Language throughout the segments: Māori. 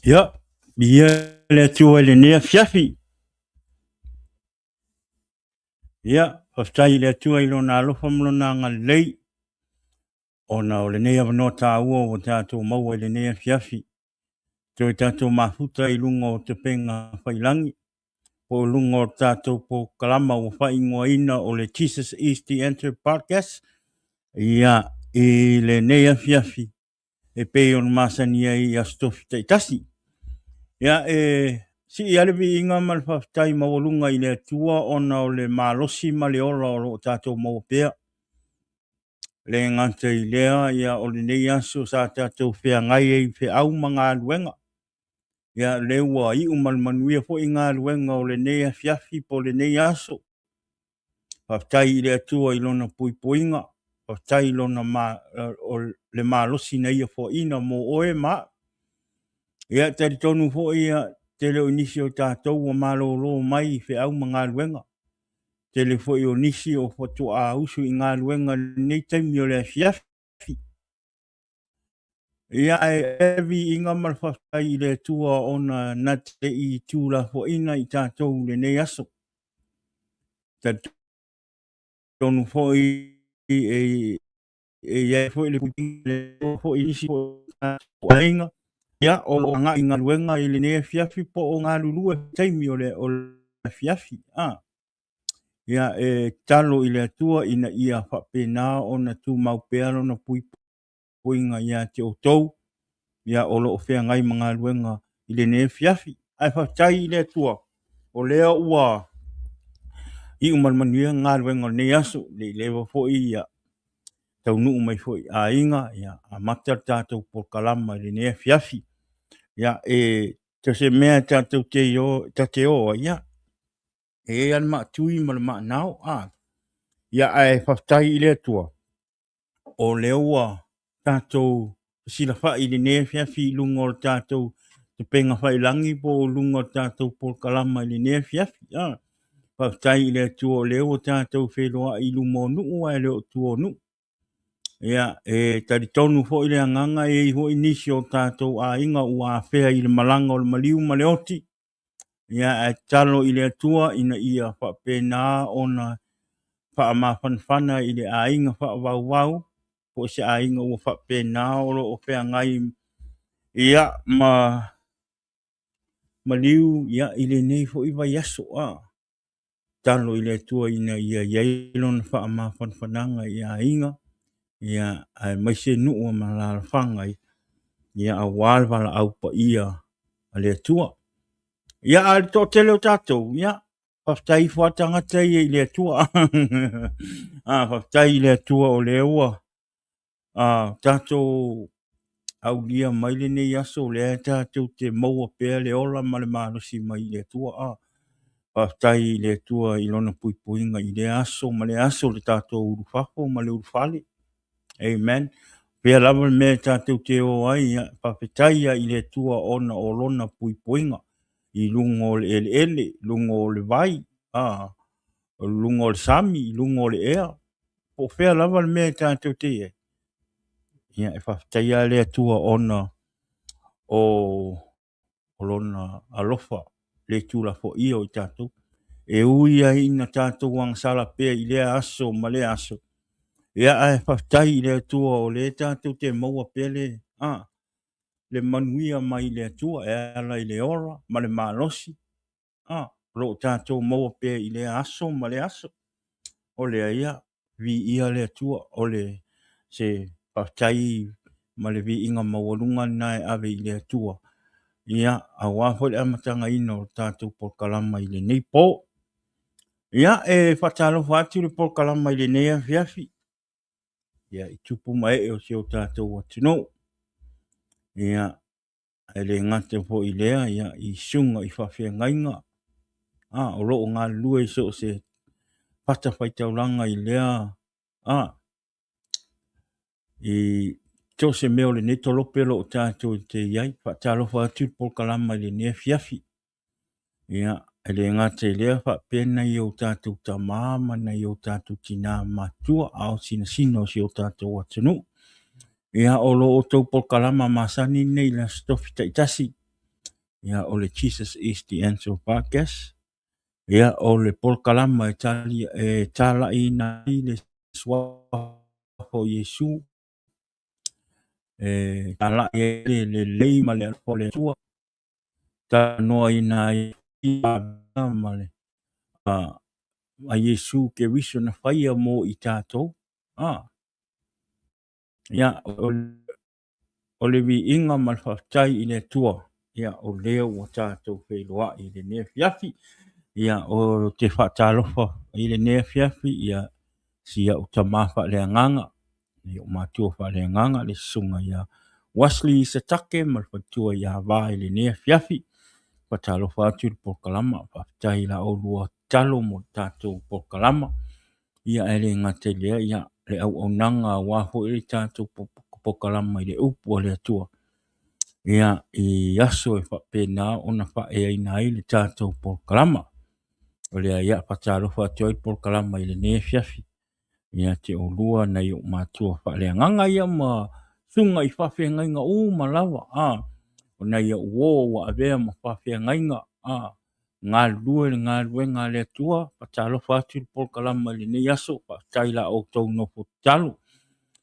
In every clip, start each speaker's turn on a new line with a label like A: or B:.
A: Ja, bia le tua le nea fiafi. Ja, hostai le tua ilo na alofa mlo na ngā lei. Ona o le nea wano tā ua o tātou maua le nea fiafi. Toi tātou mafuta i lunga o te penga whailangi. Po lunga o tātou po kalama o whaingoa ina o le Jesus East Enter Podcast. Ia, i le nea fiafi. E pei on masania i astofi taitasi. Ia, si alevi inga malwhaftai mawalunga i le tua ona o le malosi ma le ola o tātou mawapea. Le nganta i lea ia o le nei aso sa tātou whea ngai e whea au ma ngā luenga. Ia le ua i umalmanuia fo i ngā luenga o le nei fiafi po le nei aso. Whaftai i le tua i lona puipuinga. Whaftai i lona o le malosi na ia fo ina mo oe ma. Ia tari tonu fo ia te leo nisi o tātou o malolo mai whi au ma ngā luenga. Te le fo i o nisi o whatu a usu i ngā luenga nei taimi o le fiafi. Ia evi i ngā marwhawhai i le tua ona nate i tūla fo ina i tātou le nei aso. Tari tonu fo i fo i le putinga le fo i nisi o tātou ainga. Ia o ngā i ngā luenga i le nei fiafi po o ngā lulua taimi o le fiafi. Ia talo i le atua ina ia whapena o na tū maupearo na puinga ia te o tau. Ia o lo o whea ngai mga luenga i le nei fiafi. Ai whaftai i le atua. O lea ua i umalmanuia ngā luenga nei aso. Le lewa fo i ia tau nuu mai fo i a inga. Ia a matar tātou por kalama i le nei fiafi. Ia te se mea tātou te o ia. Alma tui malama nao. Ia ai whaftai i le atua. O lewa tātou sila wha i le nea fiafi lunga o tātou te penga whailangi po lunga o tātou por kalama i le nea fiafi. Whaftai i le atua o lewa tātou wheloa i lumo nuu ai leo tua nuu. Ia tari tonu fo i le anganga i ho inisi o tātou a inga ua whea i le malanga o le maliu ma le oti. Ia talo i le atua ina ia whapena ona wha ma whanwhana i le ainga wha wau po se ainga ua whapena o lo o whea ngai ia liu ia i le nei fo i vai aso talo i le atua ina ia iailon wha ma whanwhananga i ainga ia ai maise nuu ma la whanga ia a walwala au pa ia a le atua. Ia al to tele o tātou, ia. Whaftai whatangata i le atua. Whaftai i le atua o le ua. Tātou au lia maile nei aso le tātou te maua pēr le ola ma le marosi mai le atua. Whaftai i le atua i lona puipuinga i le aso ma le aso le tātou urufafo ma le urufale. Amen. Pēr lava me tātou te o ai, whawhetai i le atua ona o lona puipuinga. I lungo o le ele, lungo o le vai, lungo o le sami, lungo o le ea. Po whea lava le mea tātou te e. Ia e whawhtaia le atua ona o lona alofa le tūla fo ia o i tātou. E uia ina tātou wang sala pēr i le aso ma le aso. Ia e whawhtai le atua o le tātou te maua pēr le manuia mai le atua e ala i le ora ma le malosi lo tātou maua pe i le aso ma le aso o le ia vi ia le atua o le se paftai ma le vi inga mawalunga nai ave i le atua ia a wafo le amatanga ino tātou por kalama i le nei po ia whatalo whatu le por kalama i le nei fiafi ia i tupu mai o se o tātou atino ia ele ngate po i lea ia i sunga i whawhia ngainga. O loo ngā lua i so se pata whaitauranga i lea. I to se meo le neto lope lo o tātou te iai. Whatalo whatu po kalama i le nea fiafi. Ia ele ngate i lea whapena i o tātou ta māma na i o tātou tina matua ao sina sino si o tātou atunu. Ia o lo o tau por kalama masani nei la stofi taitasi. Ia o le Jesus is the Answer Podcast. Ia o le polkalama tala i na i le swafo Yesu. Tala i le leima le alfo le tua. Ta noa i na i ma le. A Yesu ke viso na whaia mo i tātou. Ia o le vi inga malwhaftai i le tua. Ia o leo o tātou whailoa i le nea fiafi. Ia o te whaatalofa i le nea fiafi. Ia sia o tamafa le anganga. Ia o mātua wha le anganga le sunga ia. Wasli i se take malwhatua ia vā i le nea fiafi. Whaatalofa atu le pokalama. Whaftai la o lua talo mo tātou pokalama. Ia ele ngate lea ia le au nanga wafo i tātou pokalama i le upu o le atua. Ia i aso e whapena o na whae ai nai le tātou pokalama. O lea ia whatalofa atu i pokalama i le nea fiafi. Ia te o lua na i o mātua whalea nganga ia ma sunga i whawhia ngainga o malawa. O na ia uo wa avea ma whawhia ngainga. Ngā lue ngā le atua, patalo whātu polkalama le nei aso, whātai la o tau no talo,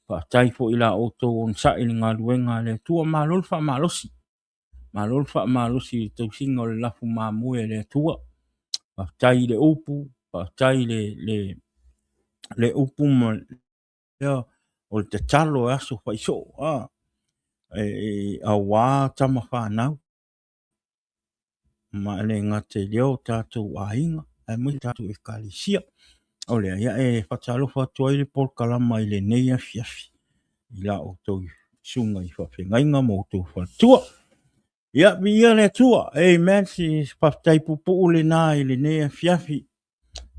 A: whātai fo i la o tau on sa i ngā lue ngā le atua, mā malosi tau singa o le lafu mā mue le atua, whātai le upu, whātai le upu ma o le te talo aso whaiso, a wā tama whānau, ma le ngate leo tātou a inga, mui tātou e kalisia. O lea, ia e whatalofa atua i le polkalama i le neia fiafi. I la o tau sunga i whawhengainga mo tau whatua. Ia, mi ia le tua. Amen, si whaftai pupu le nā i le neia fiafi.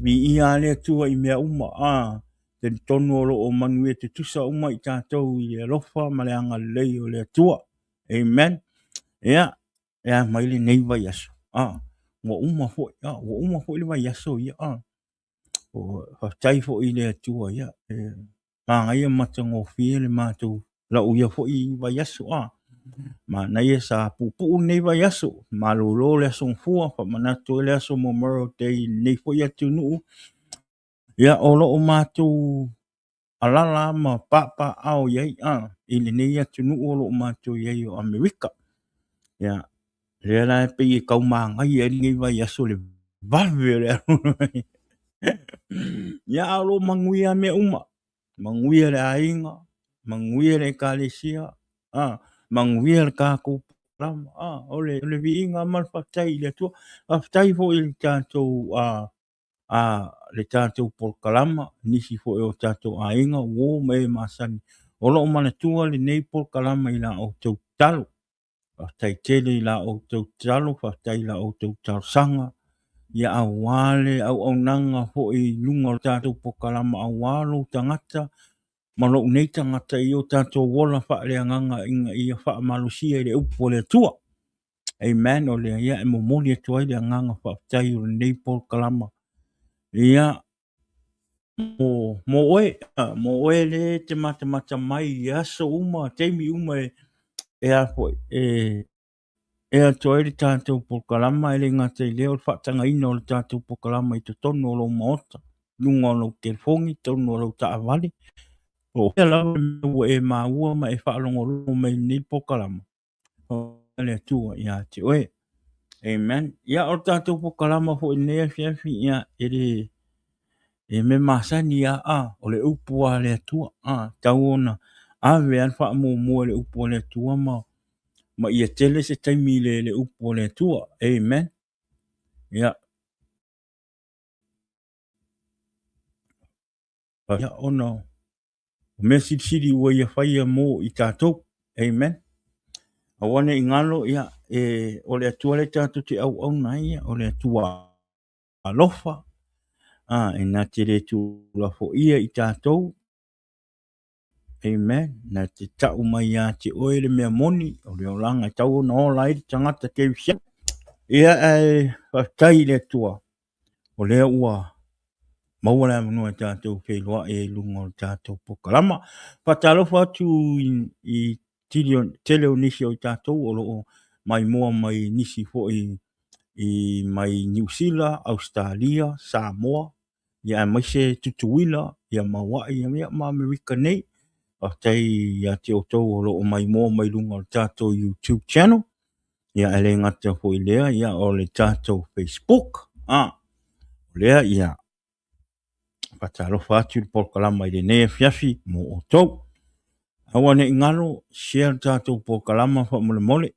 A: Mi ia le tua i mea uma. Ten tonu olo o manu e te tusa uma i tātou i le lofa ma le anga lei o le tua. Amen. Ia, mai le neiva yaso. Wa uma fo le vai yaso ia o tai fo i le atua ia ma ia matango fie le matou la u ia fo i vai yaso ma na ia sa pupu nei vai yaso ma lo le aso fua fa mana to le aso Memorial Day nei fo ia tu nu ia o lo matou alala ma papa au ia i le nei atu nu o lo matou ia o Amerika ia le la pe i kau manga ia ngi vai yaso le vave le ia alo manguia me uma manguia le ainga manguia le kalesia manguia le kako ram ole vi inga mal fatai le tu aftai fo il tanto le tanto por kalama nisi fo o tanto ainga wo me masan olo mana tua le nei por kalama ila o tau talo aftai tele ila o tau talo aftai ila o tau tau sanga ia awale au nanga fo i lunga o tātou pokalama awalo tangata malo nei tangata i o tātou wola wha le anganga inga i a wha malusia i le upo le tua. Amen o le ia e momoli atua i le anganga wha tai o nei pokalama. Ia mo oe le te mata mai i aso uma, teimi uma e afo e atoa le tātou pokalama e le ngata i leo whaatanga ina o le tātou pokalama i te tono o lo maota. Lunga o lo telefongi, tono o lo taawali. O hea lawa me e maua ma e whaalongo lo me ni pokalama. O le atua i a te oe. Amen. Ia o tātou pokalama ho i nea fiafi ia e me masani ia o le upua le atua. Tau ona ave an wha mua le upua le atua ma ia tele se taimi le upo le tua. Amen. Ia. Ia ono. Message siri ua ia whaia mo i tātou. Amen. Awane i ngalo ia o le atua le tātou te au nai ia o le atua alofa. E nā te le tu la fo ia i tātou. Amen. Nā te tau mai ia te oe le mea moni o le olanga tau na ola i tangata ke wisia. Ia whaktai le tua o lea ua maua manua tātou whailoa e lunga o tātou pokalama. Whatalofa atu i tele o nisi o tātou o loo mai mua mai nisi fo i mai New Zealand, Australia, Samoa, ia mai se tutuila, ia Mawai, ia ma Amerika nei, a tei ia te o tau o loo mai mua mai lunga o tātou YouTube channel, ia ele ngata fo i lea, ia o le tātou Facebook, lea ia, patalo fatu i polkalama i le nea fiafi mo o tau, awane ingalo, share tātou polkalama fa mole mole,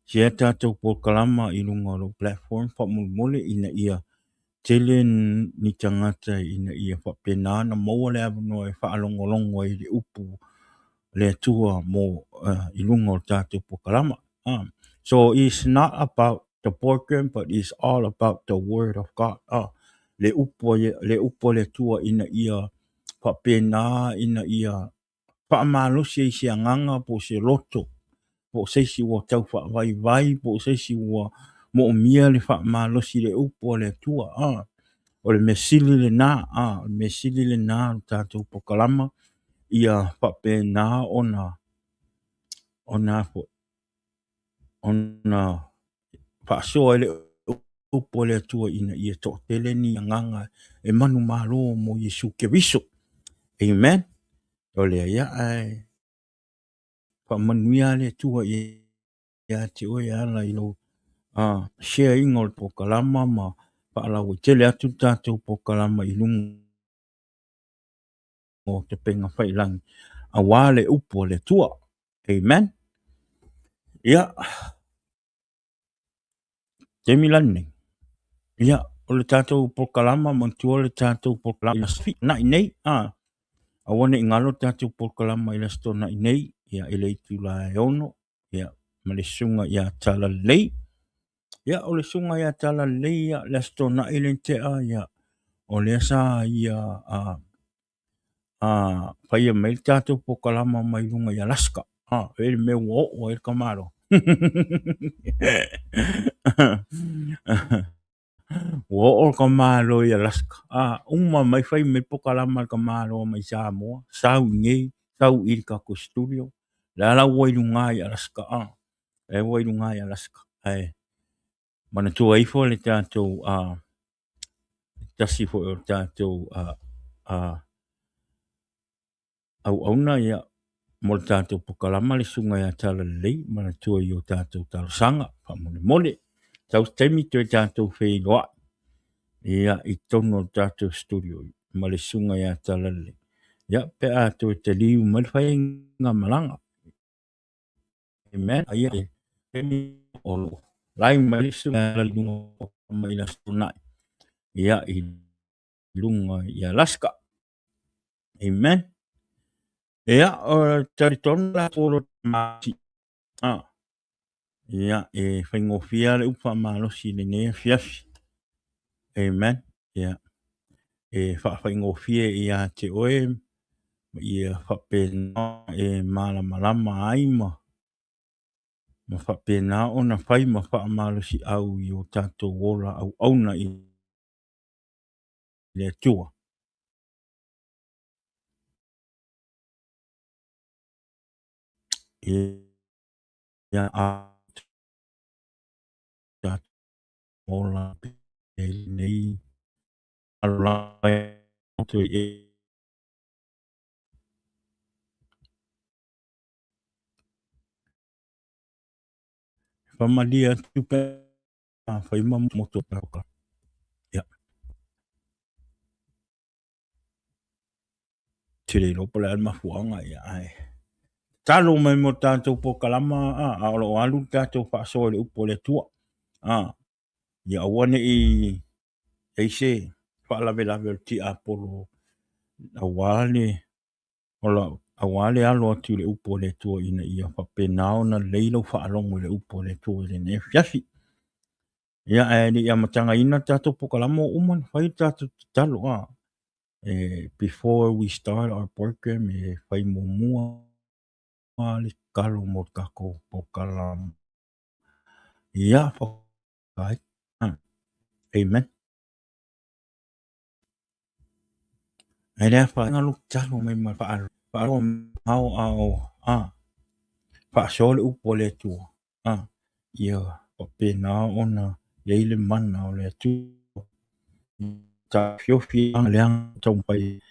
A: share tātou polkalama i lunga o platform fa mole mole ina ia, tele ni tangata ina ia whapena na maua le avano e whaalongolongo i le upu le tua mo i lunga o tātou pokalama. So it's not about the program, but it's all about the word of God. Le upo le tua ina ia whapena ina ia whaamalosi i se anganga po se loto, po se si wa tau whaavai po se si wa mo mia le whaamalosi le upo le tua. O le mesili le nā, mesili le nā tātou pokalama, ia whape nā ona whaasoa ele upo le atua ina ia tō tele ni anganga e manu mālo mo Yesu Keriso. Amen. O lea ia ai, whamanuia le atua ia te oe ala i lo, share ingol pokalama ma whaalau i tele atu tātou pokalama i lunga o te penga whailangi. A wale upo le tua. Amen. Ia. Te milane. Ia. O le tātou pokalama, mantua le tātou pokalama. Na inei. A wane ingalo tātou pokalama i lasto na inei. Ia ele itu la e ono. Ia. Ma le sunga ia tala lei. Ia. O le sunga ia tala lei. Ia. Lasto na ilentea. Ia. O le asa ia whaia mai tātou pokalama mai lunga i Alaska. Ele me o e kamaro. O kamaro i Alaska. Uma mai whai me pokalama kamaro mai Samoa. Sau ngei, sau i kako studio. Lala wairunga i Alaska. E wairunga i Alaska. Mana tua ifo le tātou tasi fo o tātou au auna ia mo le tātou pokalama le sunga ia tala lei, mana tua i o tātou talosanga, pa mole mole. Tau temi tue tātou whei loa. Ia i tono tātou studio, ma le sunga ia tala lei. Ia pe a tue te liu ma le whai ngā malanga. Amen. Ia e temi o lo. Lai ma le sunga ia lunga ma ila sunai. Ia i lunga i Alaska. Amen. Ia o taritona la poro masi. Ia e whaingofia le upa malosi le nea fiafi. Amen. Ia e whaingofia ia te oe. Ia whapena e malama aima. Ma whapena ona whai ma whaamalosi au i o tātou wola au auna i le tua. Ia a tātou wola e nei alai to e Pamalia tupe whai ma moto paroka. Ia. Tire ropa le alma fuanga ia ai. Talo mai mo tātou pokalama a alo alu tātou whaasoa le upo le tua. Ia awane i eise whaalawe lawe o ti apolo awale awale alo atu le upo le tua ina ia whapenao na leilo whaalongo le upo le tua le ne fiafi. Ia e ni ia matanga ina tātou pokalama o uman whai tātou talo before we start our program e whai mumua le kalo mo kako pokalama. Ia whakai. Amen. Ai lea whaingalu talo mai ma whaaro au whaasole upo le tua. ia o pena ona ia ile mana o le atu ta fiofi leanga tau pai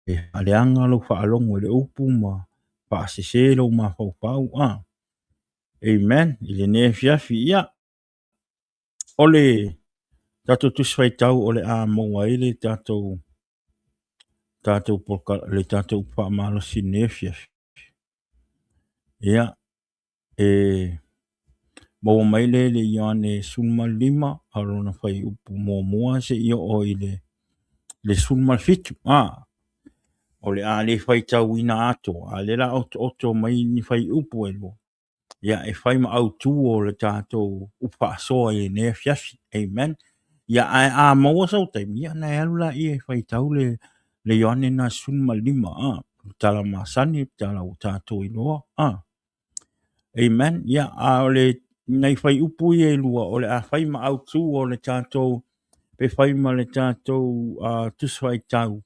A: e aleanga lo fa alongo le upu ma pa se lo ma fa pau amen ile ne fiafi ia ole tato tu swai tau ole a mo ile tato poka le tato pa malo sine fiafi ia e mo mai le ione suma lima alona fai upu mo moa se io o ile le suma fitu o le a le fai tau ina ato a le la oto mai ni fai upu elo ia e fai ma au tu o le tato upa soa e ne fiafi amen ia a maua sau taimi ia na alula i e fai tau le ione na suma lima tala masani tala o tato inoa amen ia a le nei fai upu i e lua o le a fai ma au tu o le tato pe fai ma le tato tuswai tau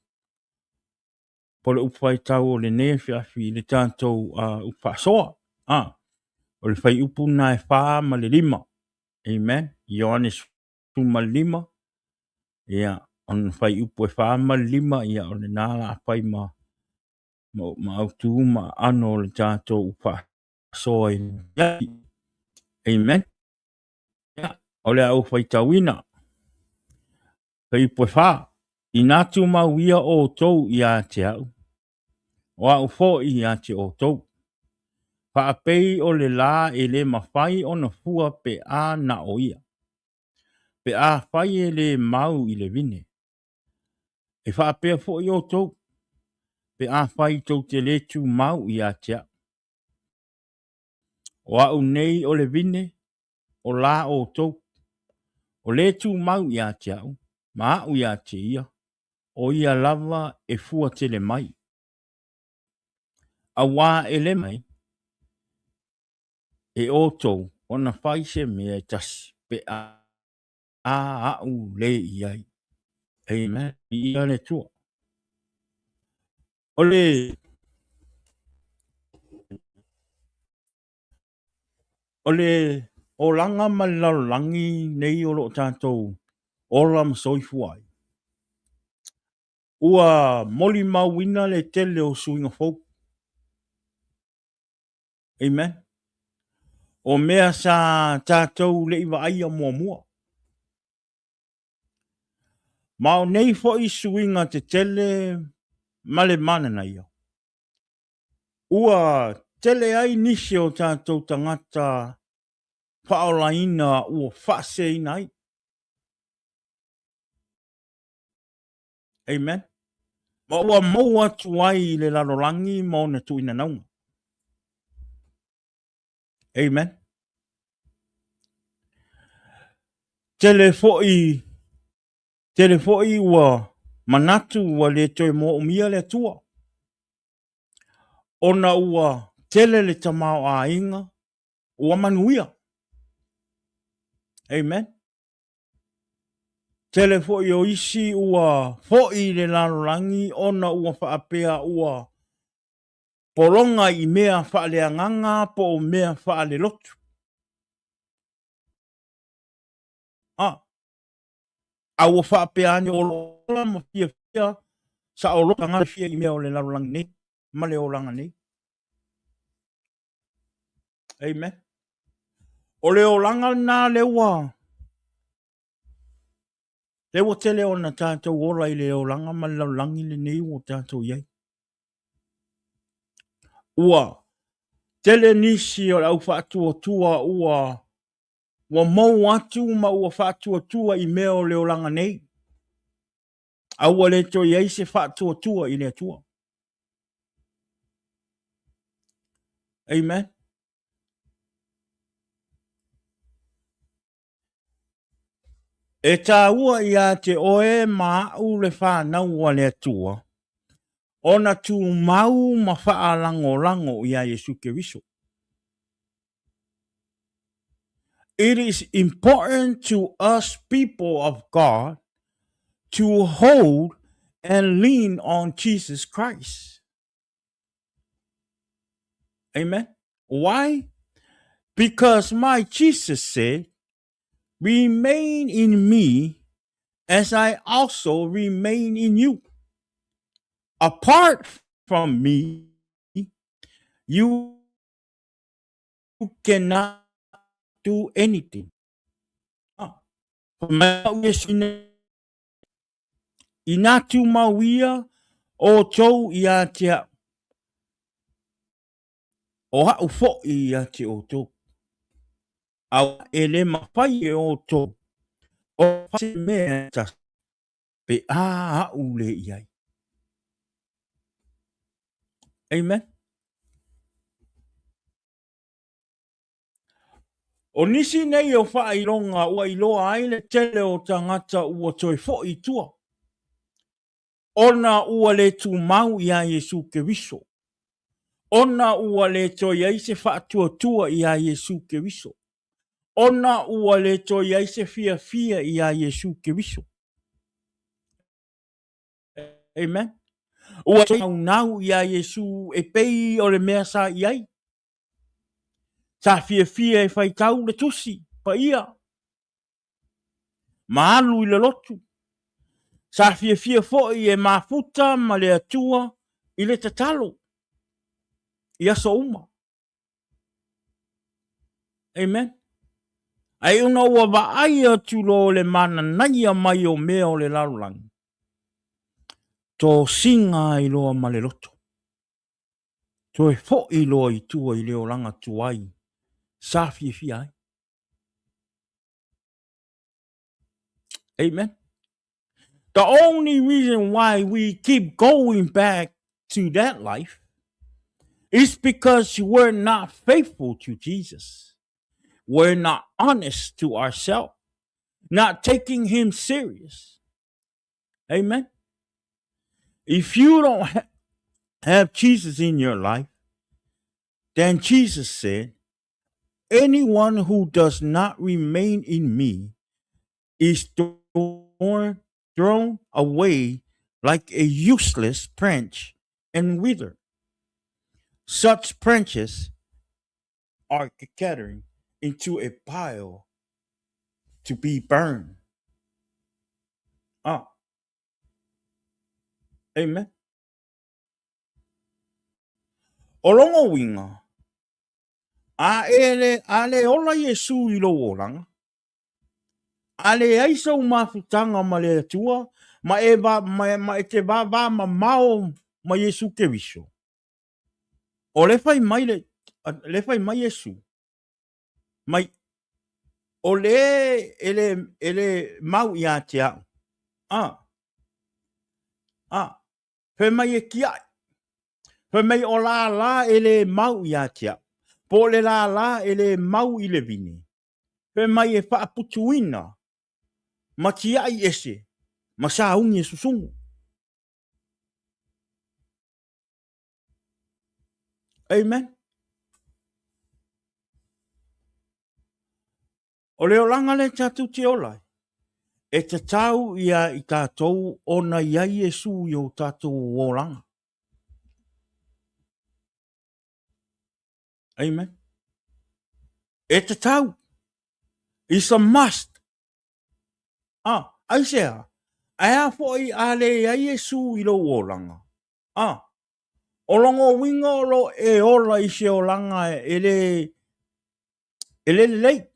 A: po le upai tau o le ne fiafi le tato upa soa o le fai upu na e wha ma le lima amen Ioanes suma lima ia on fai upu e wha ma lima ia o le nala a fai ma au tu ma ano le tato upa soa amen ia o le au fai tauina fai upu e wha i natu ma wia o tou ia te au o au fo i ate o tou Whaapei o le la e le mawhai o na fua pe a na o ia. Pe a whai e le mau i le vine. E whaapea fo i o tau. Pe a whai tau te le tu mau i a tea. O au nei o le vine, o la o tau. O le tu mau i a tea. Ma au i a te ia. O ia lava e fua te le mai. A wā e le mai. E o tau, o na whai se mea tasi. Pe a au le iai. Amen. I ane tua. Ole o langa langi nei o lo tātou o lam soifuai. Ua moli mawina le tele o suinga folk. Amen. O mea sa tātou le iwa aia mua mua. Mao nei fo i suinga te tele male mana na ia. Ua tele ai nisi o tātou tangata whaolaina ua whase inai. Amen. Ma ua maua tuai le larolangi mo na tuina naunga. Amen. Telefoi ua manatu ua le toi mo umia le tua. Ona ua tele le tamao a inga, ua manuia. Amen. Telefoi o isi ua foi le larolangi, ona ua whaapea ua poronga i mea whaale anganga po mea whaale lotu. Au whaapea ane o lola ma fia sa o loka ngā fia i mea o le larolangi nei, ma le o langa nei. Amen. O le o langa nā lewa. Lewa tele o na tātou ora i le o langa ma larolangi le nei o tātou iai. Ua, tele nisi o au whaatua tua ua mau atu ma ua whaatua tua i mea o le o langa nei. Aua le to iai se whaatua tua i le atua. Amen. E tā ua i a te oe ma au le whanau a le atua. Ona tu mau ma wha lango i a Yesu Keriso. It is important to us people of God to hold and lean on Jesus Christ. Amen. Why? Because my Jesus said, remain in me as I also remain in you. Apart from me, you cannot do anything. Inatu mawia o tou ia tia o ha'u fo'i ia te o tou. Au ele mawhai e o tou. O pase mea tas. Pe a ha'u le iai. Amen. O nisi nei o whaironga ua iloa aile tele o tangata ua toi fo'i tua. Ona ua le tu mau ia Yesu Keriso. Ona ua le toi aise whaatua tua ia Yesu Keriso. Ona ua le toi aise fia fia ia Yesu Keriso. Amen. Ua toi au nau ia Yesu e pei o le mea sa iai. Sa fia fia e whai tau le tusi, pa ia. Maalu i le lotu. Sa fia fia fo'i e mafuta ma le atua i le tatalo. Ia so uma. Amen. Ai una ua vaai atu lo le mana naia mai o mea o le larulangi. Tō singa i loa ma le loto. Tō e fo'i loa i tua i leo langa tuai. Sa fia fia ai. Amen. The only reason why we keep going back to that life is because we're not faithful to Jesus. We're not honest to ourselves, not taking him serious. Amen. If you don't have Jesus in your life, then Jesus said, anyone who does not remain in me is thrown away like a useless branch and wither. Such branches are gathering into a pile to be burned. Amen. Olongo winga. Ale ola Yesu i lo oranga. Ale aisa o mafutanga ma le atua, ma e te va ma mao ma Yesu Keriso. O le fai mai Yesu. Mai o ele mau ia te au. Pe mai e kia. Pe mai o la ele mau ia te au. Po le la ele mau i le vini. Pe mai e whaaputuina. Ma ki ai ese. Ma sa ungi e susungu. Amen. O leo langa le tatu te olai. E te tau ia i tātou ona ia Yesu i o tātou o langa. Amen. E te tau. It's a must. Ai sea. Aia foi ale ia Yesu i lo o langa. O longo winga o lo e ola i se o langa ele lei.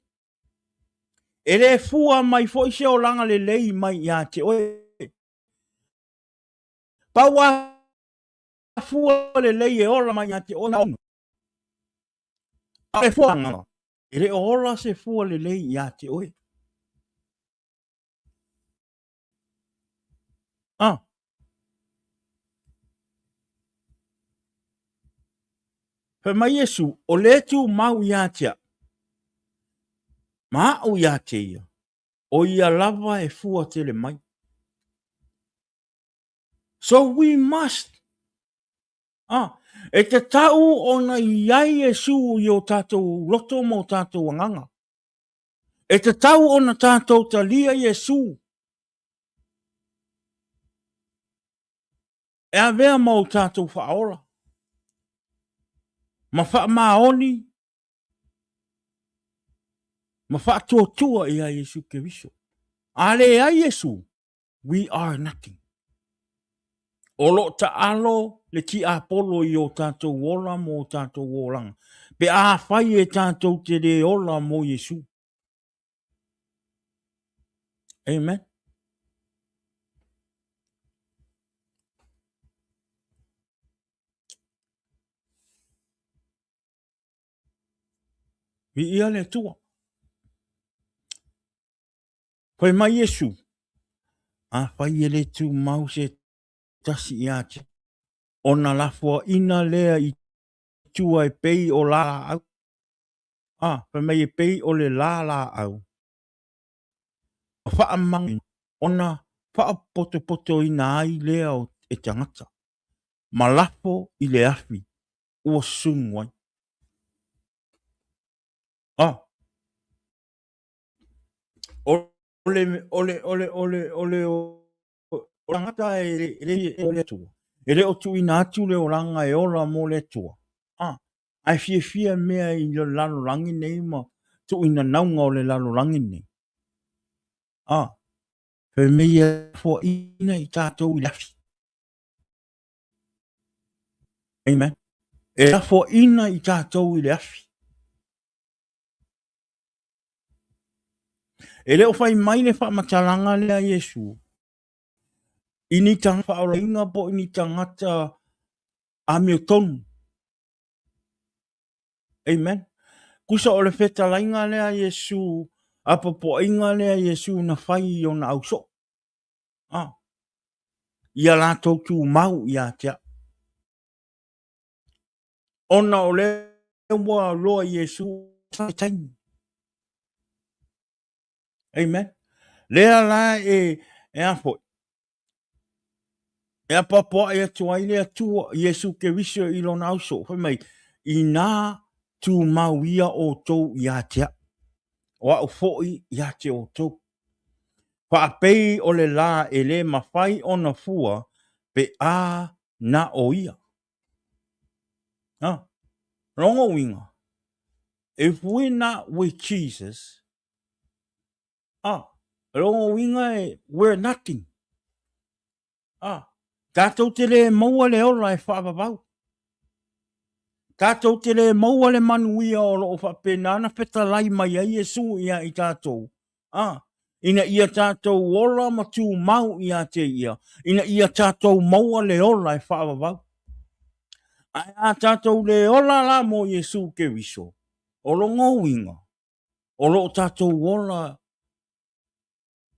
A: Ele fua mai foi se o langa le lei mai ia te oe. Paua fua le lei e ola mai ia te ona ono. E fua nganga. Ele ola se fua le lei ia te oe. Pe mai Yesu, o le tu mau ia tia. Ma o ia te ia. O ia lava e fua te le mai. So we must. E te tau ona iai Yesu i o tātou loto mo tātou anganga. E te tau ona tātou talia Yesu. E a vea mo tātou whaola. Ma wha maoni. Ma whaatua ia Yesu ke viso. Ale a Yesu, we are nothing. O lo ta alo le ti a polo i o tātou wola mo tātou wolanga. Pe a whai e tātou te re ola mo Yesu. Amen. Vi ia le tua. Whai mai Yesu. A whai e le tu mau se tasi i ate. Ona lafua ina lea i tua e pei o la au. Whai mai e pei o le la au. Wha mangi. Ona wha poto ina ai lea o e tangata. Ma lafo i le afi. Ua sungwai. O ngata e le tua. E le o tu ina atu le o ranga e ola mo le tua. Ai fia mea i le lalo rangi nei ma tu ina naunga o le lalo rangi nei. Pe mea fo ina i tātou i lafi. Amen. E la fo ina i tātou i lafi. E le o fai mai le wha matalanga lea Yesu. Ini tanga wha ora inga po ini tangata a meo tonu. Amen. Kusa o le feta lainga lea Yesu. Apa po inga lea Yesu na whai o na auso. Ia la tōku mau ia tia. Ona o le mua loa Yesu taini. Amen. Lea la e afo. E apapoa e atuai lea tua Yesu ke viso i lona auso. Whai mai, i nā tu mau ia o tau ia tia. O au foi ia tia o tau. Whaapei o le la e le mawhai o na fua pe a na o ia. Rongo winga. If we're not with Jesus, rongo winga we're nothing. Tātou te le maua le ola e whaapapau. Tātou te le maua le manuia o lo o whapena peta lai mai a Yesu ia i tātou. Ina ia tātou ola ma tū mau ia te ia. Ina ia tātou maua le ola e whaapapau. Ai a tātou le ola la mo Yesu ke viso. O lo ngōwinga. O lo tātou ola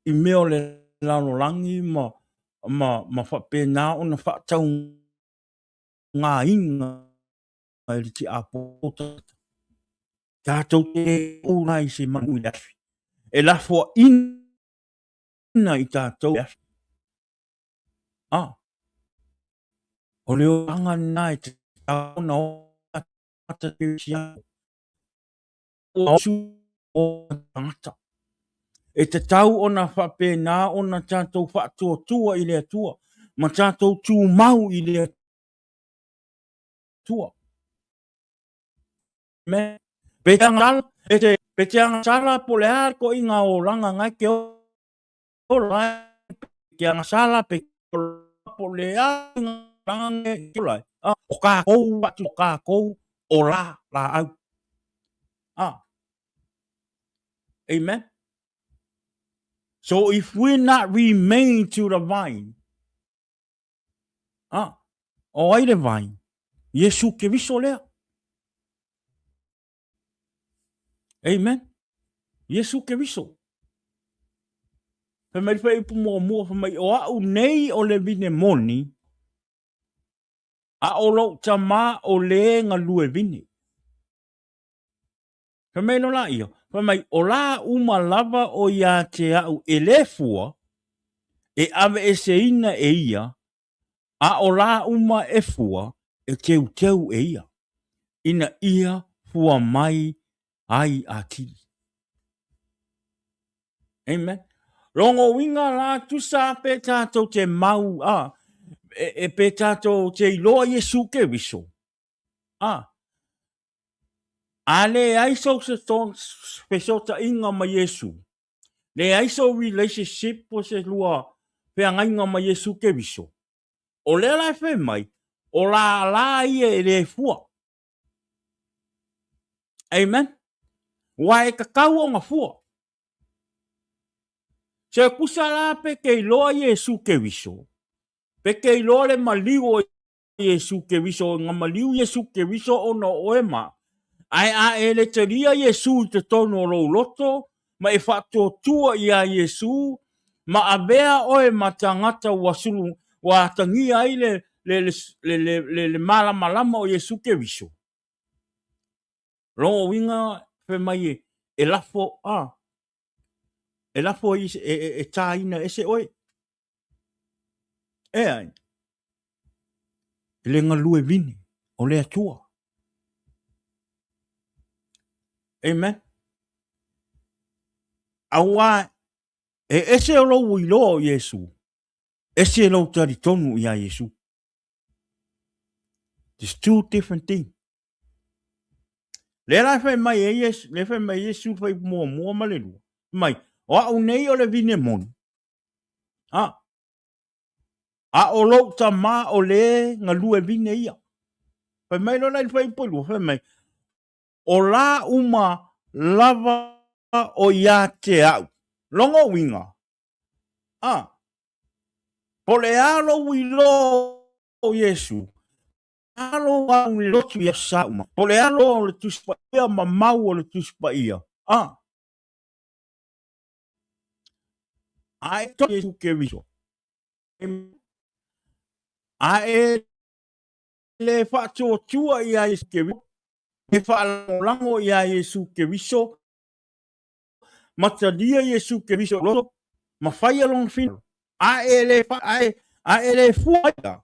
A: i meo le lalolangi ma whapena o na whaatau ngā inga e li ti a pōta. Tātou te ura i se manu i lafi. E lafua ina i tātou lafi. O leo anga nai te tau na o ata te sia. O su o tangata. E te tau o na whapena o na tātou whaatua tua i lea tua. Ma tātou tū mau i lea tua. Me petang sala po le har ko inga o langa ngai ke o lai ke anga sala pe po le har langa ke lai o ka kou watu ka kou o la au amen. So if we not remain to the vine o ai le vine Yesu ke viso lea. Amen. Yesu ke viso. Fa mai fa ipu mo fa mai o au nei o le vine moni. A o lo tama o le nga lue vine. Fa mai no la ia. Fa mai o la uma lava o ia te au e le fua e ave e se ina e ia a o la uma e fua e teu e ia. Ina ia fua mai ai a tili. Amen. Rongo winga la tu sa pe tātou te mau e pe tātou te iloa Yesu ke viso. Ale aiso se ton pesota inga ma Yesu. Le aiso relationship po se lua pe inga ma Yesu ke viso. O le la fe mai, o la ia le fua. Amen. Wa e kakau o nga fua. Se kusala pe ke loa Yesu ke viso. Pe ke loa le maliu Yesu ke viso, nga maliu Yesu ke viso o no oema. Ai a ele teria Yesu te tono lo loto, ma e fato tua ia Yesu, ma avea oe ma tangata wasulu, wa tangi ai le mala malama o Yesu ke viso. Rongo winga fe mai e lafo e lafo e taina ese oe. E ai. Le ngalue vini, o le atua. Amen. Awa e ese o lo wilo o Yesu. Ese lo tari tonu ia Yesu. There's two different things. Le la fe mai e Yesu, le fe mai Yesu fe mua malelu. Mai, o au nei o le vine mon. A o lo ta ma o le ngalue vine ia. Fe mai lo lai fe pulu, fe mai. O la uma lava o ia te au. Longo winga. Po le alo wilo o Yesu. Alo wa un lotu ya sauma. Po le alo le tuspa ia ma mau o le tuspa ia. Ai to Yesu ke viso. Ai le fato tua ia Yesu ke viso. E fa lango ia Yesu ke viso. Matadia Yesu ke viso loto. Ma fai along fin. Ai le fuaita.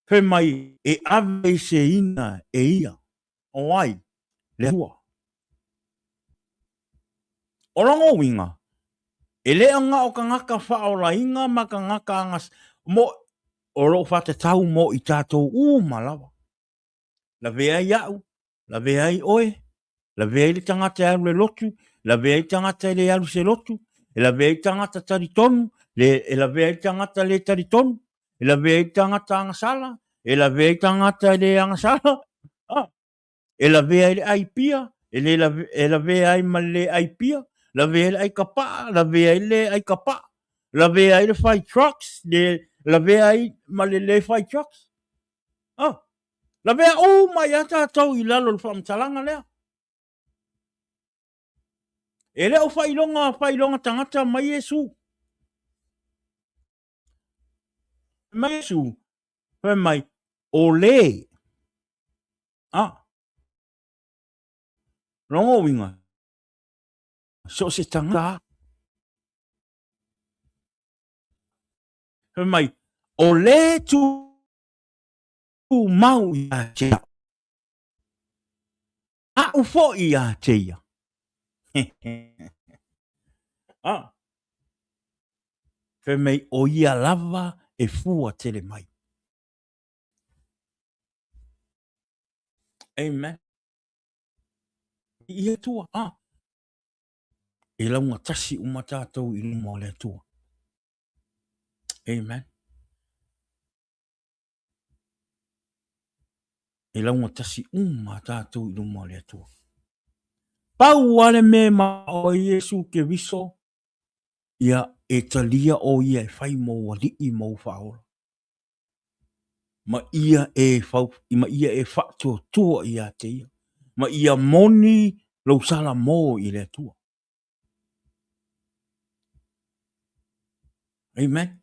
A: Fe mai e ave se ina e ia. O ai. Le hua. O rango winga. E le anga o ka ngaka whaola inga ma ka ngaka angas. Mo o ro whate tau mo I tātou malawa. La vea iau. La vea I oe. La vea I le tangata alu le lotu. La vea I tangata le alu se lotu. E la vea I tangata taritonu. E la vea I tangata le taritonu. E la vea I tangata angasala. E la vea I tangata le angasala. E la vea I le aipia. E la vea I ma le aipia. La vea ai kapa, la vea le ai kapa. La vea le fire trucks, la vea ma le fire trucks. La vea mai ata tau I lalo le whamtalanga lea. E leo whailonga tangata mai Yesu. Mai Yesu. Whai mai, o le. Rongo winga. So se tangata. Whai mai, o le tu mau ia tea. Ufo ia tea. Whai mai, o ia lava e fua tele mai. Amen. Ia tua. E launga tasi umatātou I luma o le tua. Amen. E launga tasi umatātou I luma o le tua. Pau wale me ma o Yesu ke viso. Ia e talia o ia e whai mo wali I mo whaola. Ma ia e whaktua tua ia te ia. Ma ia moni lau sala mo I le tua. Amen.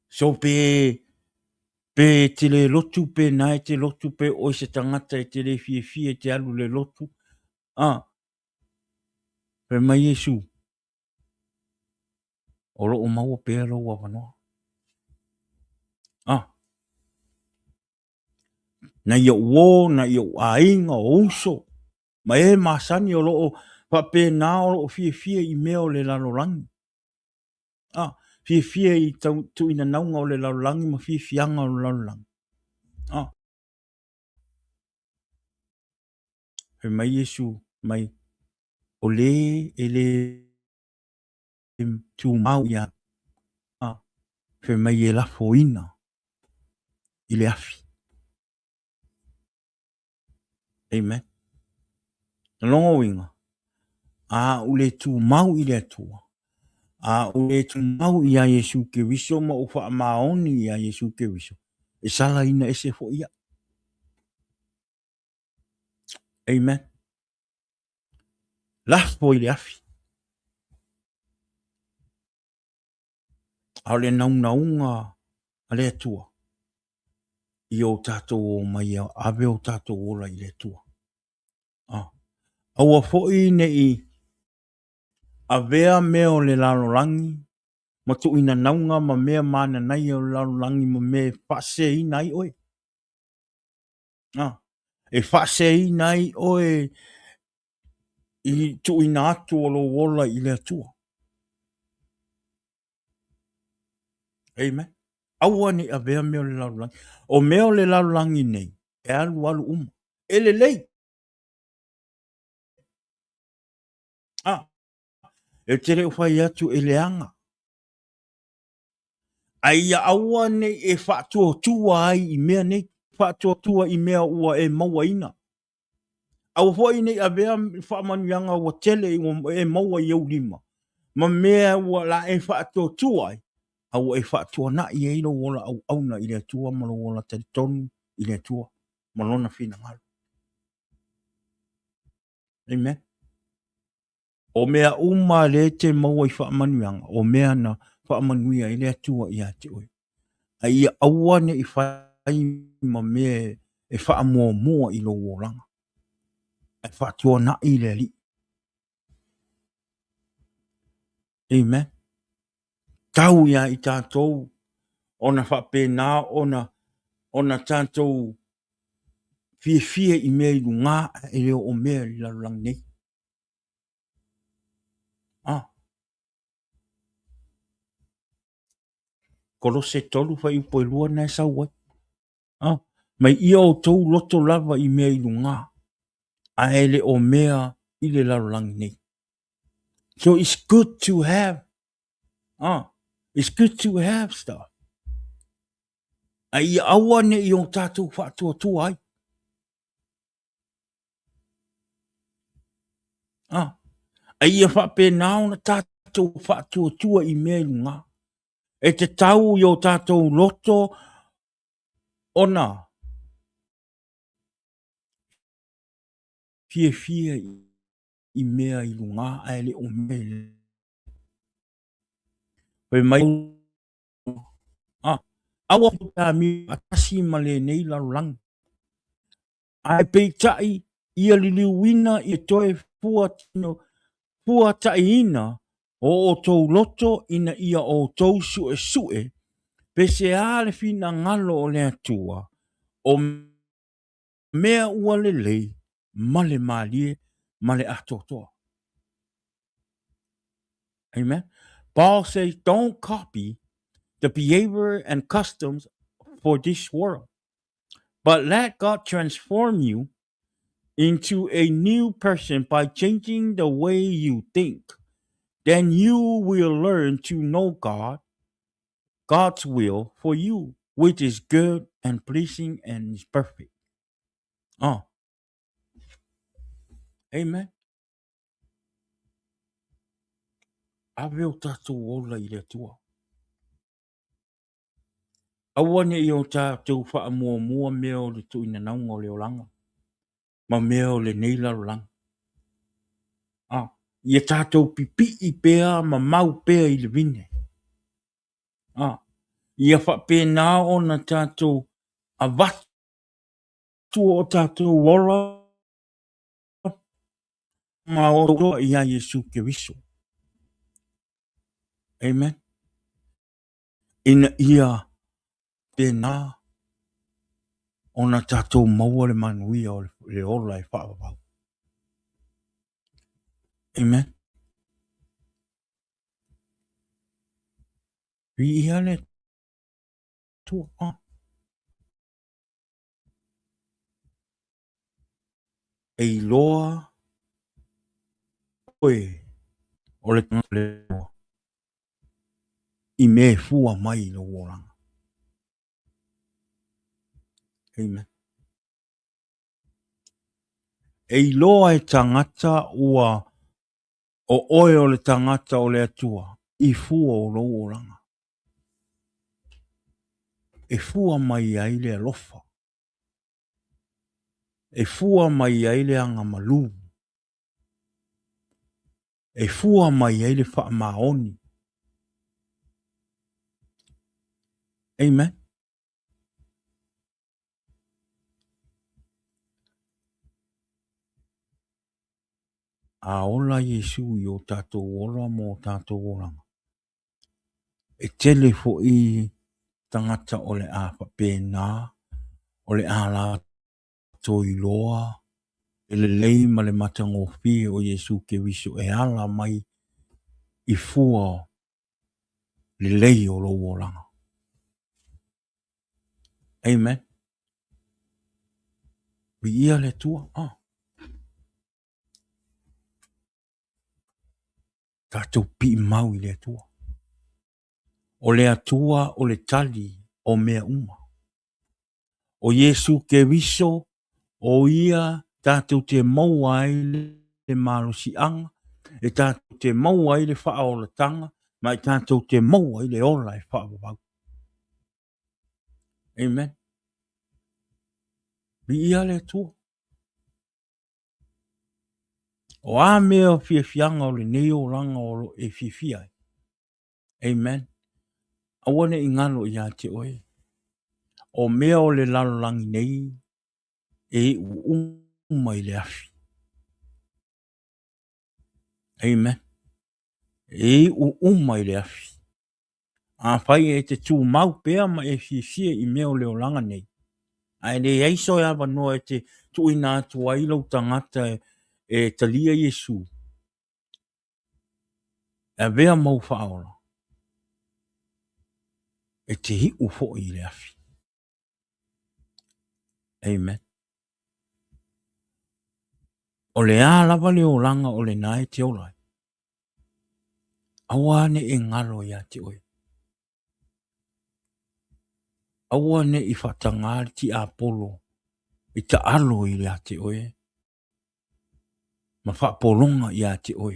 A: So pe te le lotu pe nai te lotu pe o se tangata te le fie te alu le lotu. Pe mai Yesu. Oro o maua pe alo wa wanoa. Na ia uo, na ia ainga o uso. Ma e masani o loo pa pe na o fie I meo le lalo rangi. fia I tu ina naunga o le laulangi ma fianga o le laulangi. He mai Yesu, mai o le tu mau ia. He mai e lafo ina I le afi. Amen. Longo winga. Ule tu mau I le atua. Ule tu mau ia Yesu ke wiso ma ufa maoni ia Yesu ke wiso. E sala ina ese fo ia. Amen. Lafo I le afi. Ale naunga ale atua. I o tātou o mai ave o tātou ola I le atua. Aua fo'i nei avea mea o le lalolangi, ma tu ina naunga ma mea mana nai o lalolangi ma mea whase I nai oe. E whase I nai oe I tu ina atu o lo wola I le atua. Amen. Aua ni avea mea o le lalolangi. O mea o le lalolangi nei, e alu uma. Ele lei. E tere whai atu e leanga. Aia aua nei e whaatua tua ai I mea nei. Whaatua tua I mea ua e maua ina. Au hoi nei a vea whaamanuanga ua tele e maua I au lima. Ma mea ua la e whaatua tua ai. Au e whaatua na I eiro wola au auna I le atua malo wola tari tonu I le atua. Malona whina malu. Amen. O mea uma le te maua I whaamanuanga. O mea na whaamanuia I le atua I ate oi. Ai aua ne I whai ma mea e whaamua mua I lo wolanga. E whaatua na I le li. Amen. Tau ia I tātou. Ona whapena ona tātou fie I mea I lunga e leo o mea I lalulang nei. Kolose tolu whai upo I lua nei sauai. Mai ia o tau loto lava I mea I lunga. A ele o mea I le lalulang nei. So it's good to have. It's good to have stuff. A ia awa ne I o tātou whaatua tua ai. A ia whapena ona tātou whaatua tua I mea I lunga. E te tau I o tātou loto ona fie I mea I lunga a ele o mea. Pe mai awa puta mi atasi ma le nei lalulang. Ai pei tai ia liliu wina I toe fua tai ina o tou loto ina ia o tou sue. Pe se ale fina ngalo o le atua o mea ua le lei male malie male atotoa. Amen. Paul says, don't copy the behavior and customs for this world, but let God transform you into a new person by changing the way you think. Then you will learn to know God's will for you, which is good and pleasing and is perfect. Amen. Ave o tātou ola I le atua. Awane I o tātou wha mua mea o le tu ina naunga o le olanga. Ma mea o le neila o langa. Ia tātou pipi I pēa ma mau pēa I le vine. Ia wha pēnā o na tātou a watu o tātou ola ma o roa I a Yesu ke wiso. Amen. Ina ia pēnā o na tātou maua le manuia o le ola I whaavavau. Amen. Vi ia le tua a. E loa oe o le tangata le I me fua mai lo oranga. Amen. E loa e tangata ua o oe o le tangata o le atua. I fua o lo oranga. E fua mai ai le alofa. E fua mai ai le anga malu. E fua mai ai le wha maoni. Amen. A ola Yesu i o tātou ola mo tātou oranga. E tele fo I tangata o le a pēnā, o le a la toi loa, e le lei ma le matango fi o Yesu ke viso e ala mai I fua le lei o lo oranga. Amen. Vi ia le tua. Tātou pi mau I le atua. O le atua o le tali o mea uma. O Yesu ke viso o ia tātou te maua ai le malo si anga. E tātou te maua ai le wha o le tanga. Ma e tātou te maua ai le ola e wha o bau. Amen. Vi ia le atua. O a mea fia fianga o le neo ranga o lo e fia fia. Amen. Awane I ngalo ia te oe. O mea o le lalolangi nei e umai le afi. Amen. E umai le afi. A whai e te tū mau pēr ma e fia I mea o leo langa nei. Ai le eiso e awa noa e te tui nā tua ilo tangata e talia Yesu. E vea mau whaola. E te hi ufo I le afi. Amen. O le a lava leo langa o le nai te olai. Awane e ngalo ia te oe. Awane I whatangari ti Apollo. I ta alo I le te oe. Ma whapolonga ia te oe.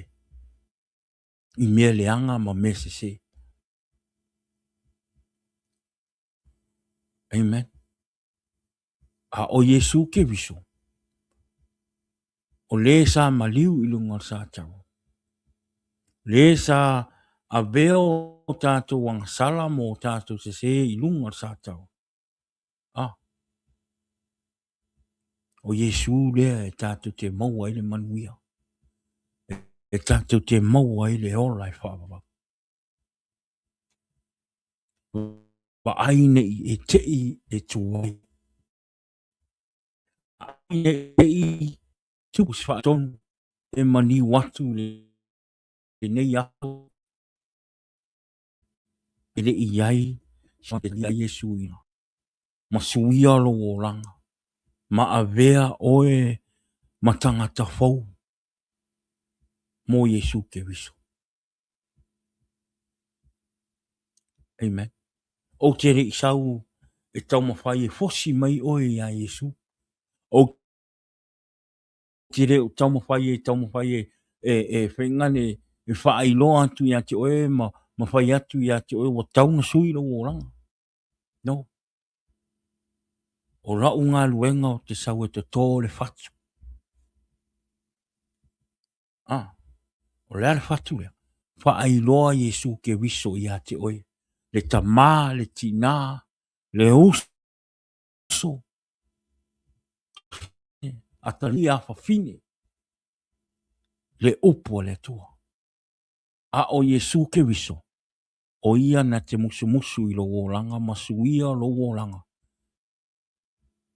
A: I mea leanga ma mese se. Amen. A o Yesu ke viso. O le sa maliu I lunga sa tau. Le sa a veo tātou wang sala mo tātou se I lunga sa tau. O Yesu lea e tātou te maua I le manuia. E tātou te maua I le ola I whaababa. Wa aine I e tei e tuai. Aine e tuku sfatonu. E mani watu le nei ako. E le iai. Sa te lia Yesu ina. Ma suia lo o langa. Ma avea oe matangata fau. Mo Yesu ke viso. Amen. O te re isau e tau mawhai e fosi mai oe ia Yesu. O te re o tau mawhai e whengane e whaai loa atu ia te oe ma mawhai atu ia te oe o tau na sui lo o ranga. No. O rau ngā luenga o te sau e te tō le whatu. O lea le whatu lea. Whaai loa Yesu ke wiso ia te oe. Le tamā, le tina, le uso. Atali a whawhine. Le upo le tua. A o Yesu ke wiso. O ia na te musu musu I lo langa, masu ia lo langa.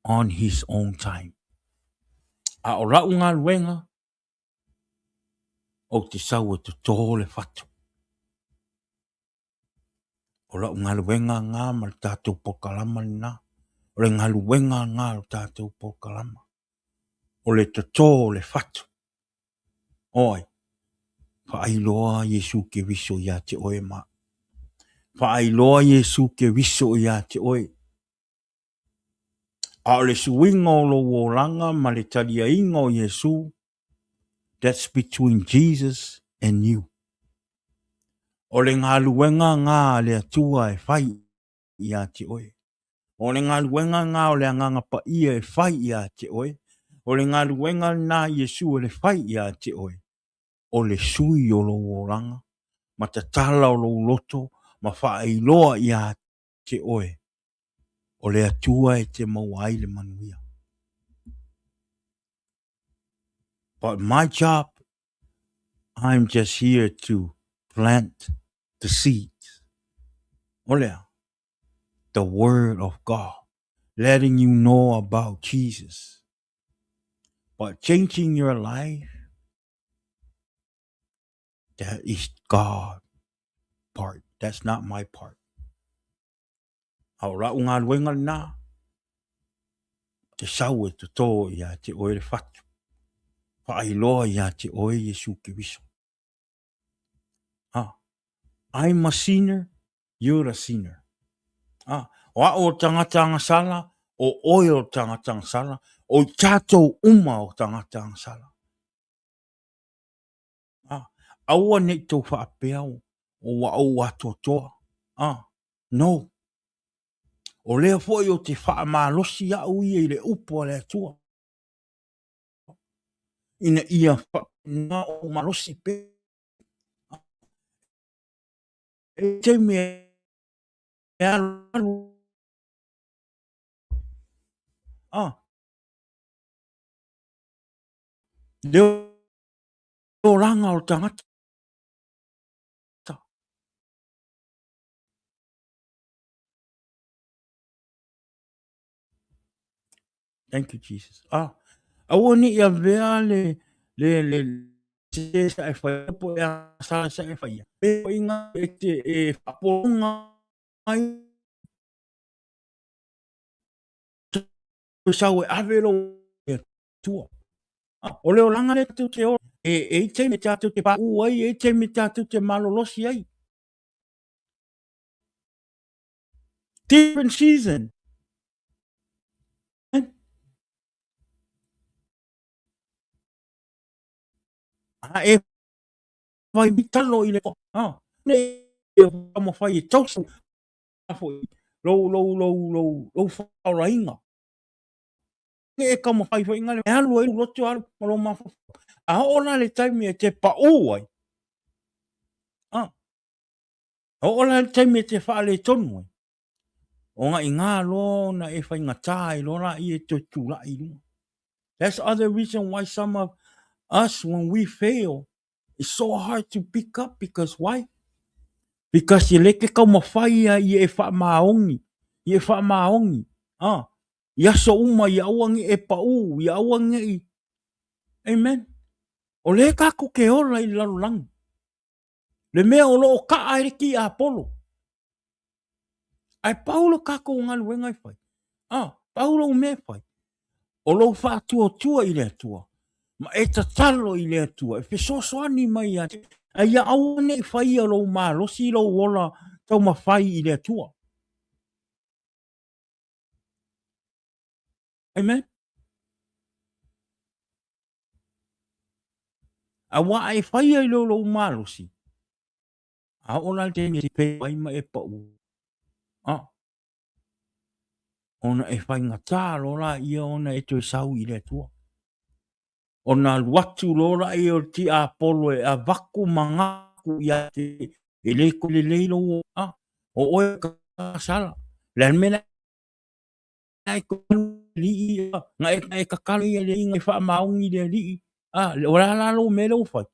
A: On his own time. A o rau ngā luenga. O te sau e te tō le whatu. O la unga luenga ngā ma le tātou pokalama na. O le ngā luenga ngā le tātou pokalama. O le totō le fatu. Oi, whaailoa Yesu ke viso ia te oe ma. Whaailoa Yesu ke viso ia te oe. A o le suinga o lo langa ma le talia inga o Yesu. That's between Jesus and you. O le ngā luenga ngā le atua e whai ia te oe. O le ngā luenga ngā o le anganga pa ia e whai ia te oe. O le ngā luenga nā Yesu e le whai ia te oe. O le sui o lo langa. Ma ta tala o lo loto. Ma whaailoa ia te oe. O le atua e te mauai le manuia. But my job, I'm just here to plant the seeds. Olea, the word of God, letting you know about Jesus. But changing your life, that is God's part. That's not my part. Aura unga luenga na, te sau e te tō ia te oe le fatu. Whaailoa ia te oe Yesu ke viso. I'm a sinner, you're a sinner. O o tangata sala, o oe o tangata sala, o tātou uma o tangata sala. Aua nei tō whaapeau, o wa o ato toa. No. O lea foi o te whaamalosi a ui e le upo le atua. Ina ia wha o malosi pe. E te mea e alu. Leo ranga o tangata. Thank you, Jesus. Aua ni ia vea le te sa e whaia po e a sa e whaia. E o inga e te e whaponga ai. O sau e avelo e tua. O leo langa le tu te o. E te me tātou te pāu ai, e te me tātou te malolosi ai. Different season. E vai mitalo i le po. Ne e mo fai e tausu. Lo whaura inga. E ka mo fai inga le alu e loto alu malo mafu. A ona le taimi e te pāu ai. Ola le taimi e te whaale tonu ai. O nga inga lo na e whai ngatai lo na i e te tūla i runga. That's other reason why some of us, when we fail, it's so hard to pick up. Because why? Because you leke kau mawhai a i e wha maongi. I e wha maongi. Ia so uma i awangi e pau. I awangi i. Amen. O le kako ke ora i lalulangi. Le mea o loo ka aereki a Apollo. Ai Paulo kako o ngā luenga i whai. Paulo o me whai. O lo wha tua i le atua. Ma e ta talo i le atua. E whesosoani mai a te. Ai a awane i whai a lo mā losi lo wola tau ma whai i le atua. Amen. A wa e whai ai lo mā losi. A ona te me te pe wai ma e pa u. Ona e whai ngata lo la ia ona e toi sau i le atua. Ona watu lo la i o ti a Apollo e a vaku mangaku i a te e leiko le leilo o oe ka sala. Le mena e kuru li i nga e kakalo i a le inga e wha maungi le li i. Le ora lalo me lo whai.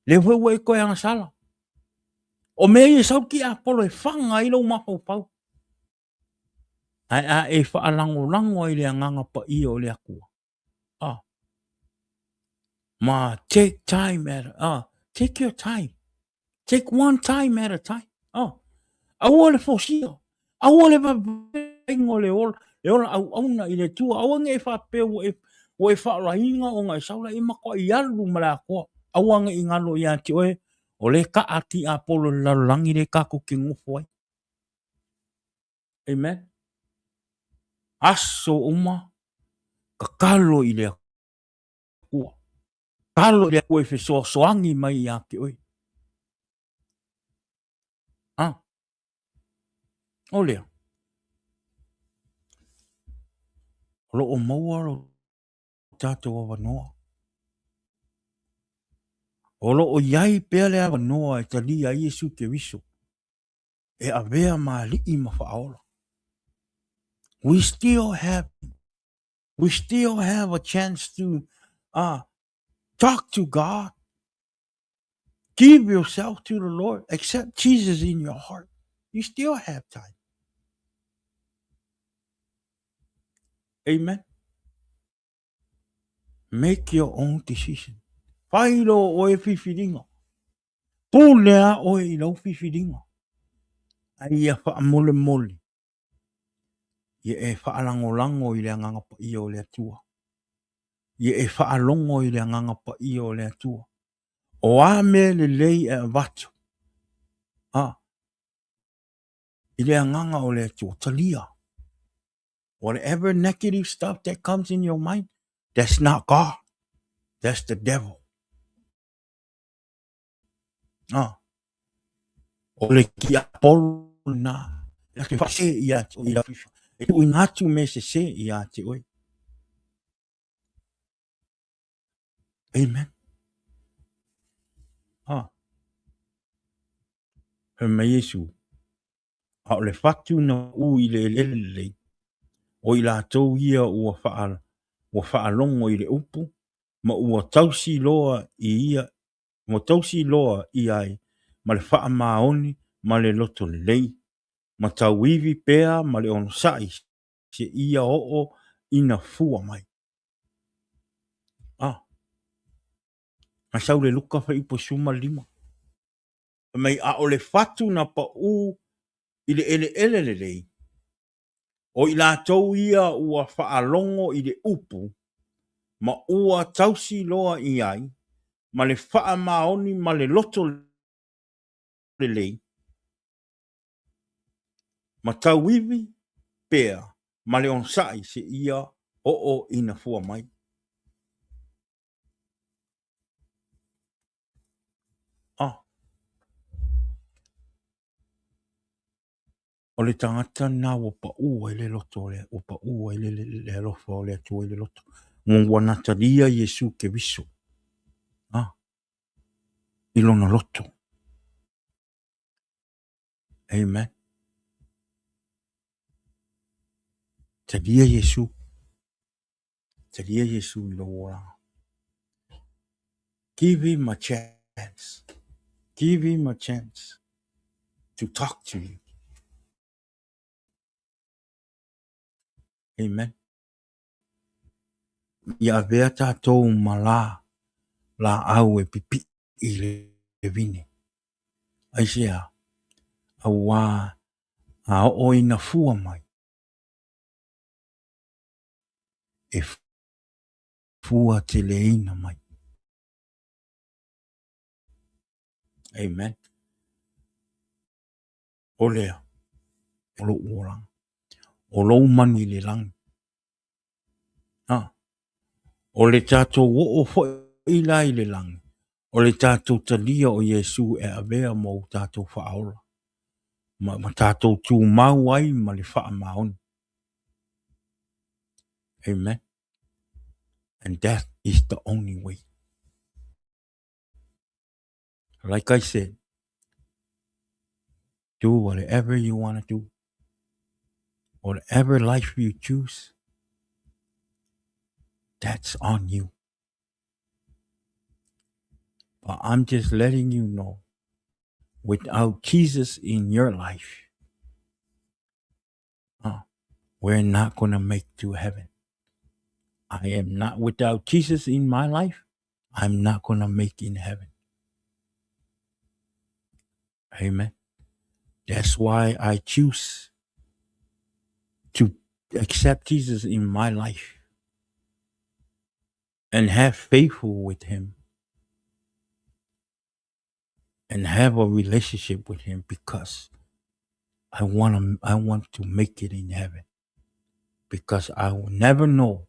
A: Le wewe e koe anga sala. O me i sau ki a Apollo e whanga i lo mafau pau. Ai e wha lango i le anganga pa i o le akua. Ma take time take your time. Take one time at a time. Oh, aua le fosio. Aua le vapengo le ola. Le ola au auna i le tua. Aua nge whapea o e whaarahinga o ngai saula i mako i alu mara koa. Aua nge i ngalo i ati oe. O le ka ati a polo lalangi le kako ki ngufo ai. Amen. Aso uma. Ka kalo i le kua. Kalo i le kua i whesoa soangi mai i ati oe. Ah. O lea. Lo o maua ro tātou a wanoa. O lo o iai pea lea wanoa e tali a Iesu ke wiso. E avea ma li i ma whaola. We still have a chance to talk to God. Give yourself to the Lord. Accept Jesus in your heart. You still have time. Amen. Make your own decision. Whairo o e whiwhiringa. Pūlea o e lau whiwhiringa. Ai a wha mole mole. Ie e whaalangolango i le anganga pa i o le atua. Ie e whaalongo i le anganga pa i o le atua. O a me le lei e watu. I le anganga o le atua. Talia. Whatever negative stuff that comes in your mind, that's not God. That's the devil. O le ki a polo na. La ke whase i ati o i la whiwhi. E tu inatu me se i ati oi. Amen. He me Yesu. A o le whatu na u i le lele. O i la tau ia ua whaalongo i le upu. Ma ua tausi loa i ia. Ma tausi loa i ai. Ma le wha maoni. Ma le loto lei. Ma tau iwi pea. Ma le ono sai. Se ia o ina fua mai. Ma sau le luka fa ipo suma lima. Mai a o le whatu na pa u i le ele le lei. O i la tau ia ua whaalongo i le upu. Ma ua tausi loa i ai. Ma le wha maoni ma le loto le lei. Ma tau iwi pea. Ma le onsai se ia o ina fua mai. O le tangata na o pa ua i le loto le. O pa ua i le alofa o le atua i le loto. Ngwa natalia Yesu ke viso. I lona loto. Amen. Talia Yesu. Talia Yesu i lo ora. Give him a chance. Give him a chance to talk to you. Amen. Ia vea tātou mala la au e pipi i le vine. Aisea, a wā a o ina fua mai. E fua te le ina mai. Amen. O lea, o lo orang. O lo mani le lang. O le tātou o fo i la i le lang. O le tātou talia o Yesu e avea mo tātou whaola. Ma tātou tū mau ai ma le wha maon. Amen. And that is the only way. Like I said, do whatever you want to do. Whatever life you choose, that's on you. But I'm just letting you know, without Jesus in your life, we're not going to make to heaven. I am not without Jesus in my life. I'm not going to make in heaven. Amen. That's why I choose to accept Jesus in my life and have faith with him and have a relationship with him, because I want to make it in heaven, because I will never know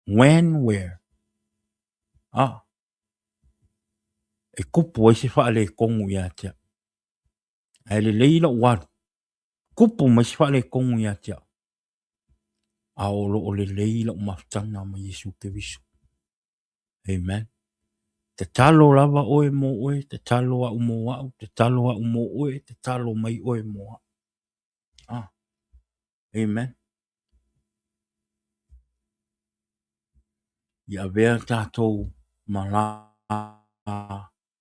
A: when, where. E kupu e se whaale kongu ia tia. E le leila waru. Kupu ma se whaale kongu ia tia. A o le leila umaftana ma Yesu Keriso. Amen. Te talo lava oe mo oe, te talo a umo au, te talo a umo oe, te talo mai oe mo a. Amen. Ia vea tātou mala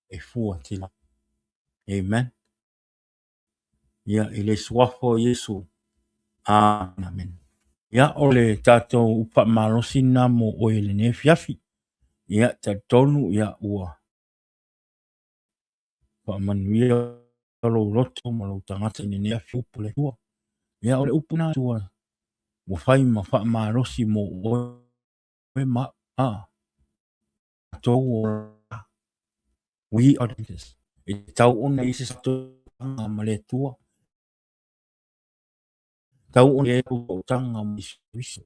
A: e fua tila. Amen. Ia ile swafo Yesu. Amen. Ia ole tātou upa marosina mo oe le ne fiafi. Ia te tonu ia ua. Pa manuia lo roto ma lo tangata ni nea fiupu le tua. Ia ole upuna tua. Wa fai ma wha marosi mo oe ma tau o we are this. E tau ona isi sato tanga ma le tua. Tau ona e o tanga ma isu.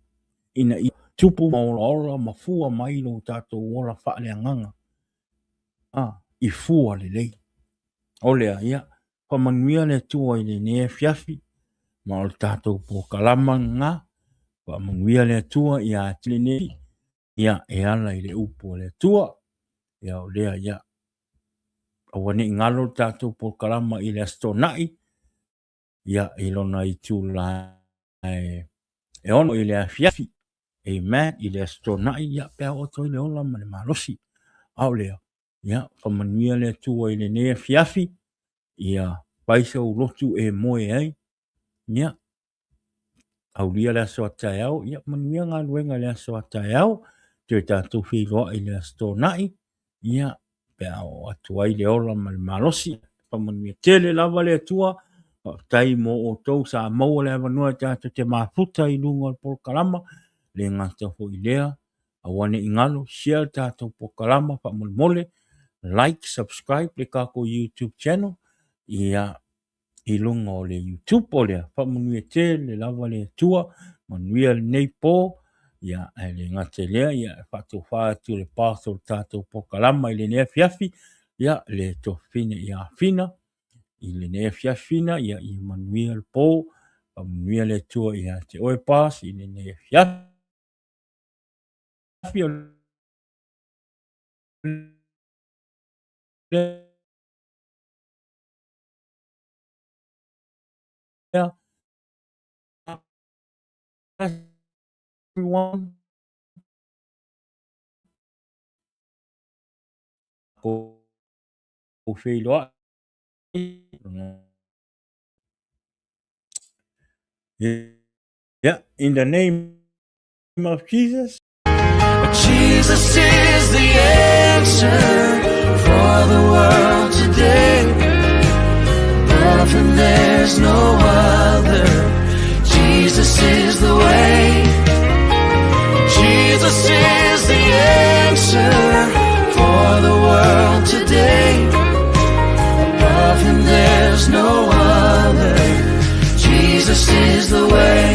A: Ina i tupu ma ora ma fua mai lo tātou ora wha le anganga. I fua le lei. Olea ia, pa manuia le tua i le nea fiafi, ma o tātou po kalama ngā, pa manuia le tua i a tile nei, ia e ala i le upo le tua, ia o lea ia. Awane ngalo tātou po kalama i le astonai, ia i lona i tūla e ono i le fiafi, amen, i le astonai, ia pēa o toi le ola ma le marosi, au lea. Ia, pa manuia le tua i le nea fiafi, ia paisa o lotu e moe ai. Ia, au lia le aso atai au, ia manuia ngā luenga le aso atai au, te tātou whiroa i le asto nai, ia, pēa o atuai le ola ma le malosi, pa manuia tele lava le atua, tai mo o tou sa maua le avanua tātou te mafuta i lunga o Polkalama, le ngata ho i lea, awane ingalo, share tātou Polkalama, pa mole, like, subscribe le kako YouTube channel, ia i lunga o le YouTube o lea, pa manuia te le lava le tua, manuia le nei pō, ia le ngate lea, ia whātou whātu le pātou tātou Polkalama i le nea fiafi, ia le to fine ia fina, i le nea fiafina, ia i manuia le pō, pa manuia le tua ia te oe pās, i le nea fiafi o lea, everyone, ko whiloa, yeah, in the name of Jesus.
B: Jesus is the answer for the world today. Above him there's no other. Jesus is the way. Jesus is the answer for the world today. Above him there's no other. Jesus is the way.